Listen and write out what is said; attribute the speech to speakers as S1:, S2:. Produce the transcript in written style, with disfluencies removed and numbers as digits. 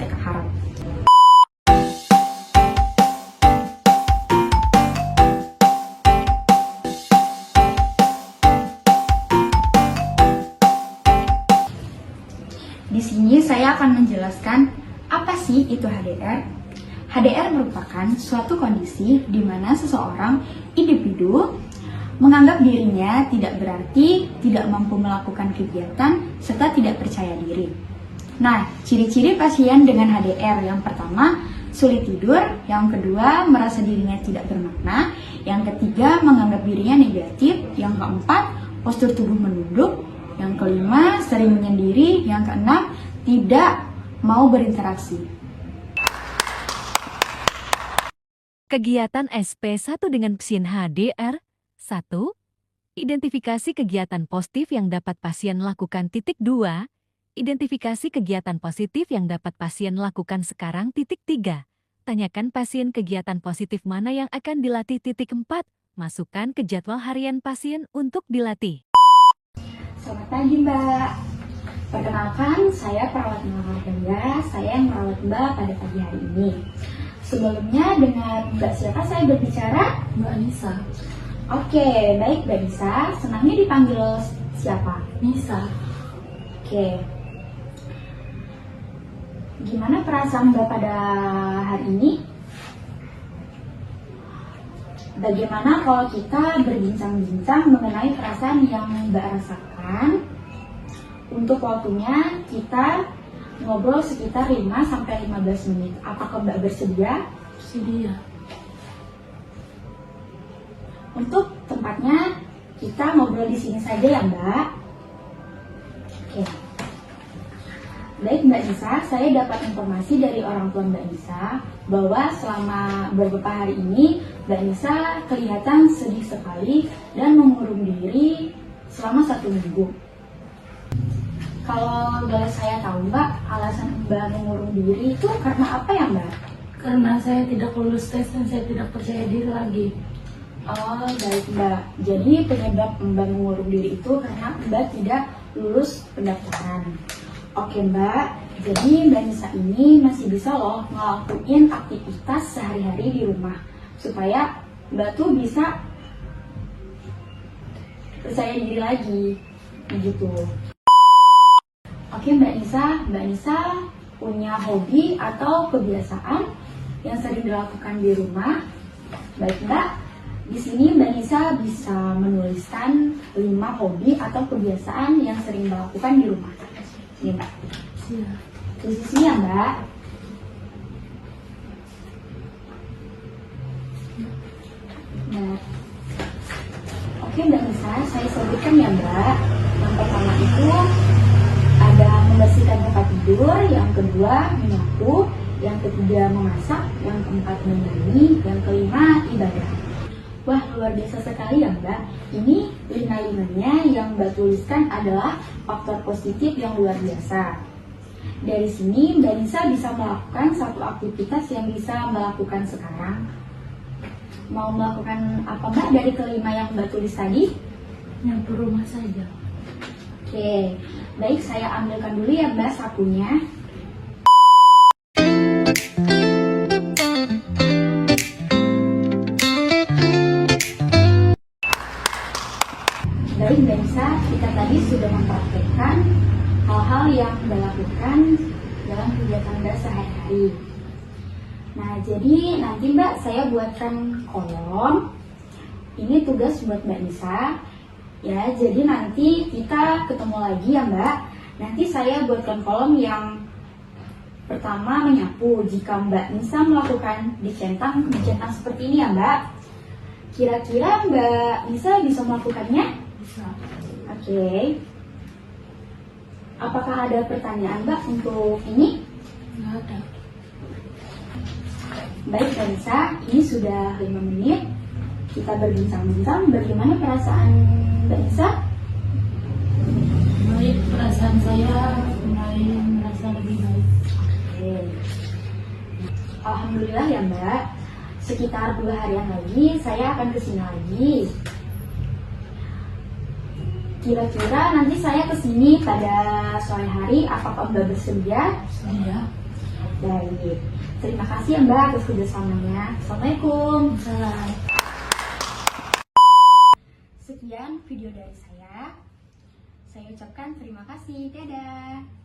S1: mereka harap. Di sini saya akan menjelaskan apa sih itu HDR. HDR merupakan suatu kondisi di mana seseorang individu menganggap dirinya tidak berarti, tidak mampu melakukan kegiatan, serta tidak percaya diri. Nah, ciri-ciri pasien dengan HDR yang pertama, sulit tidur, yang kedua, merasa dirinya tidak bermakna, yang ketiga, menganggap dirinya negatif, yang keempat, postur tubuh menunduk, yang kelima, sering menyendiri, yang keenam, tidak mau berinteraksi.
S2: Kegiatan SP1 dengan pasien HDR. 1. Identifikasi kegiatan positif yang dapat pasien lakukan. 2. Identifikasi kegiatan positif yang dapat pasien lakukan sekarang. 3. Tanyakan pasien kegiatan positif mana yang akan dilatih. 4. Masukkan ke jadwal harian pasien untuk dilatih.
S1: Selamat pagi, Mbak. Perkenalkan, saya perawat Maharga. Saya yang merawat Mbak pada pagi hari ini. Sebelumnya dengan Mbak siapa saya berbicara?
S3: Mbak Nisa.
S1: Oke, baik Mbak Nisa. Senangnya dipanggil siapa?
S3: Nisa.
S1: Oke. Gimana perasaan Mbak pada hari ini? Bagaimana kalau kita berbincang-bincang mengenai perasaan yang Mbak rasakan? Untuk waktunya kita ngobrol sekitar 5-15 menit. Apakah Mbak bersedia?
S3: Bersedia.
S1: Untuk tempatnya kita ngobrol di sini saja ya Mbak. Oke. Baik Mbak Nisa, saya dapat informasi dari orang tua Mbak Nisa bahwa selama beberapa hari ini Mbak Nisa kelihatan sedih sekali dan mengurung diri selama 1 minggu. Kalau boleh saya tahu Mbak, alasan Mbak mengurung diri itu karena apa ya Mbak?
S3: Karena saya tidak lulus tes dan saya tidak percaya diri lagi.
S1: Oh baik Mbak, jadi penyebab Mbak mengurung diri itu karena Mbak tidak lulus pendaftaran. Oke Mbak, jadi Mbak Nisa ini masih bisa loh ngelakuin aktivitas sehari-hari di rumah supaya Mbak tuh bisa percaya diri lagi, begitu. Oke Mbak Nisa punya hobi atau kebiasaan yang sering dilakukan di rumah. Baik Mbak, di sini Mbak Nisa bisa menuliskan 5 hobi atau kebiasaan yang sering dilakukan di rumah. Ini Mbak.
S3: Iya.
S1: Tulis di sini ya Mbak. Nah. Oke Mbak Nisa, saya sebutkan ya Mbak. Yang pertama itu ada membersihkan tempat tidur, yang kedua menyapu, yang ketiga memasak, yang keempat menyanyi, yang kelima ibadah. Wah luar biasa sekali ya Mbak. Ini 5-limanya yang Mbak tuliskan adalah faktor positif yang luar biasa. Dari sini Mbak Nisa bisa melakukan satu aktivitas yang bisa melakukan sekarang. Mau melakukan apa Mbak dari kelima yang Mbak tulis tadi?
S3: Nyapu rumah saja.
S1: Oke, baik saya ambilkan dulu ya Mbak sapunya. Baik Mbak Nisa, kita tadi sudah mempraktekkan hal-hal yang Mbak lakukan dalam kegiatan Mbak sehari-hari. Nah, jadi nanti Mbak saya buatkan kolom. Ini tugas buat Mbak Nisa. Ya, jadi nanti kita ketemu lagi ya Mbak. Nanti saya buatkan kolom yang pertama menyapu. Jika Mbak Nisa melakukan dicentang seperti ini ya Mbak. Kira-kira Mbak Nisa bisa melakukannya?
S3: Bisa.
S1: Oke. Apakah ada pertanyaan Mbak untuk ini?
S3: Nggak ada.
S1: Baik Mbak Nisa, ini sudah 5 menit. Kita berbincang-bincang. Bagaimana perasaan Mbak Nisa?
S3: Baik, perasaan saya mulai merasa lebih baik.
S1: Oke. Alhamdulillah ya Mbak. Sekitar 2 harian lagi saya akan kesini lagi. Kira-kira nanti saya kesini pada sore hari. Apakah Mbak bersedia?
S3: Saya.
S1: Baik, terima kasih ya Mbak atas kerjasamanya. Assalamualaikum.
S3: Salam.
S1: Sekian video dari saya. Saya ucapkan terima kasih. Dadah.